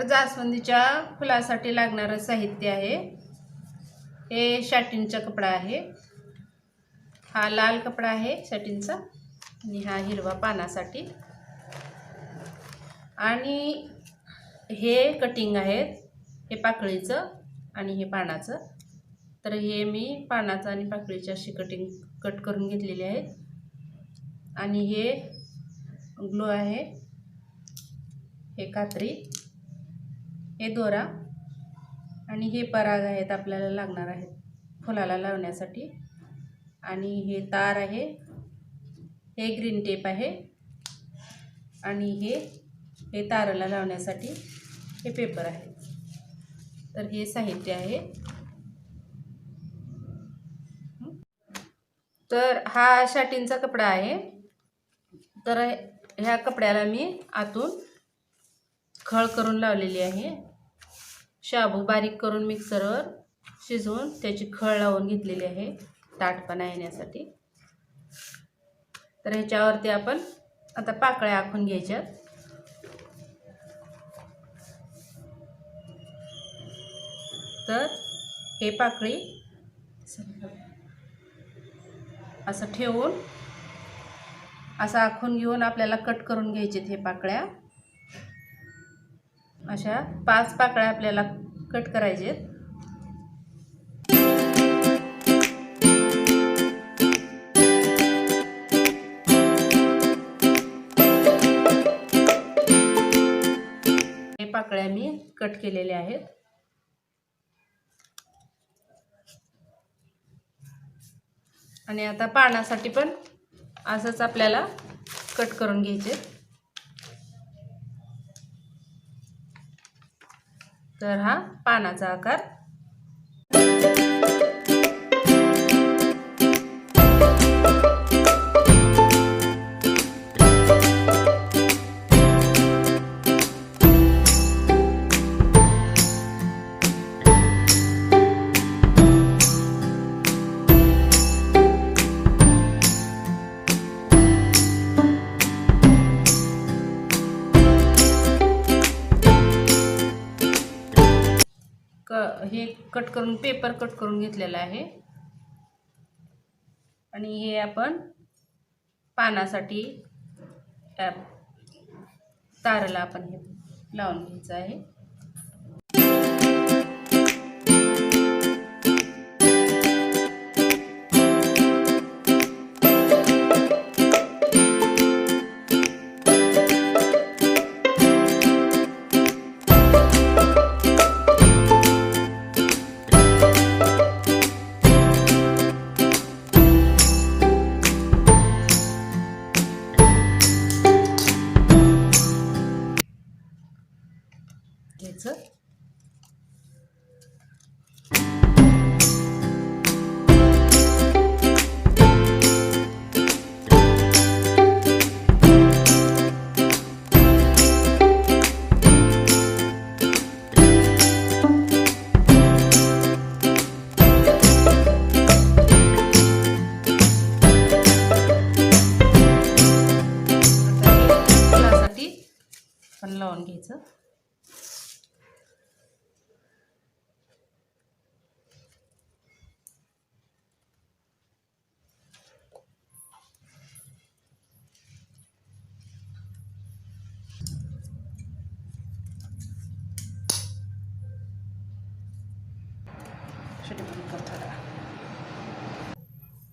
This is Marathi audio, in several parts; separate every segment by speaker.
Speaker 1: जास्वंदीच्या फुलासाठी लागणारं साहित्य आहे। हे सॅटिनचा कपडा आहे, हा लाल कपडा आहे सॅटिनचा आणि हा हिरवा पानासाठी, आणि हे कटिंग आहेत, हे पाकळीचं आणि हे पानाचं। तर हे मी पानाचं आणि पाकळीची अशी कट करून घेतलेली आहेत। आणि हे ग्लो आहे, हे कात्री, हे दोरा आणि हे पराग आहेत आपल्याला लागणार आहेत फुलाला लावण्यासाठी। आणि हे तार आहे, हे ग्रीन टेप आहे आणि हे ताराला लावण्यासाठी हे पेपर आहे। तर हे साहित्य आहे। तर हा सॅटिनचा कपडा आहे। तर ह्या कपड्याला मी आतून खळ करून लावलेली आहे। शाबू बारीक करून मिक्सरवर शिजवून त्याची खळ लावून घेतलेली आहे ताटपणा येण्यासाठी। तर ह्याच्यावरती आपण आता पाकळ्या आखून घ्यायच्या। तर हे पाकळी असं ठेवून असं आखून घेऊन आपल्याला कट करून घ्यायचे। हे पाकळ्या अशा 5 पाकळ्या आपल्याला कट करायचे। हे पाकळ्या मी कट केलेल्या आहेत। आणि आता पानासाठी पण असंच आपल्याला कट करून घ्यायचे। तर हा पानाचा आकार। हे कट करून पेपर कट करून घेतलेला आहे। आणि हे आपण पानासाठी तारला आपण हे लावून घ्यायचं आहे। पण लावून घ्यायचं।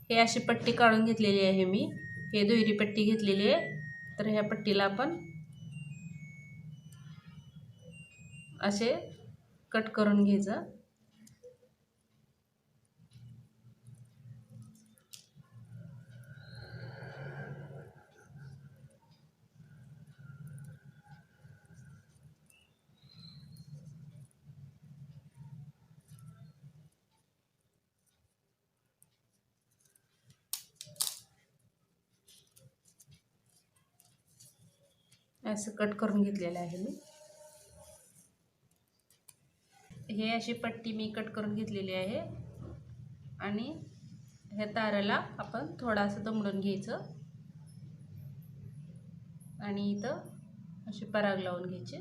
Speaker 1: हे अशी पट्टी काढून घेतलेली आहे मी, हे दुहेरी पट्टी घेतलेली आहे। तर ह्या पट्टीला आपण असे कट करून घ्यायचं। असं कट करून घेतलेलं आहे मी। हे अशी पट्टी मी कट करून घेतलेली आहे। आणि ह्या ताराला आपण थोडासा दमडून घ्यायचं आणि इथं अशी पराग लावून घ्यायची।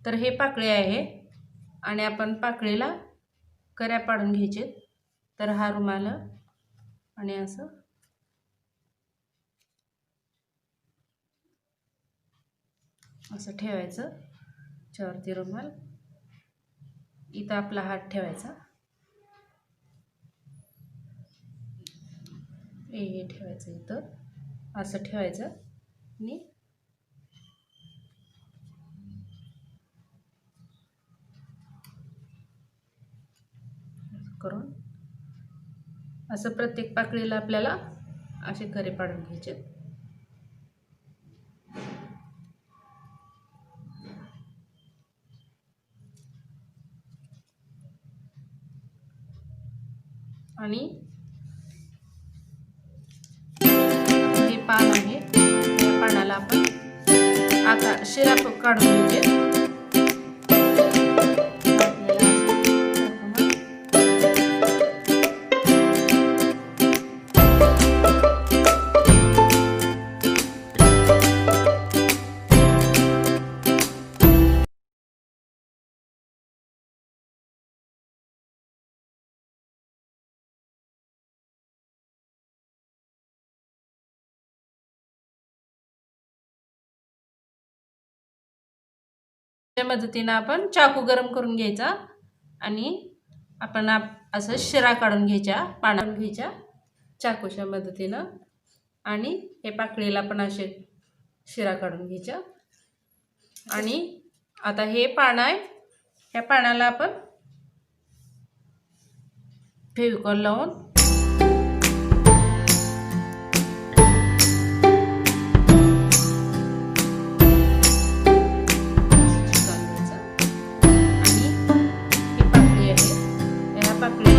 Speaker 1: तर हे पाकळे आहे आणि आपण पाकळीला कऱ्या पाडून घ्यायचे. तर हा रुमाल आणि असं ठेवायचं. त्यावरती रुमाल, इथं आपला हात ठेवायचा, हे ठेवायचं, इथं असं ठेवायचं आणि करून असं प्रत्येक पाकळीला आपल्याला असे करे पाडून घ्यायचे. आणि हे पान आहे, या पानाला आपण आकार शिरा काढून घ्यायचे. त्या मदतीनं आपण चाकू गरम करून घ्यायचा आणि आपण असं शिरा काढून घ्यायच्या, पानावर घ्यायच्या चाकूच्या मदतीनं. आणि हे पाकळीला पण असे शिरा काढून घ्यायच्या. आणि आता हे पान आहे, ह्या पानाला आपण फेविकॉल लावून पाकळी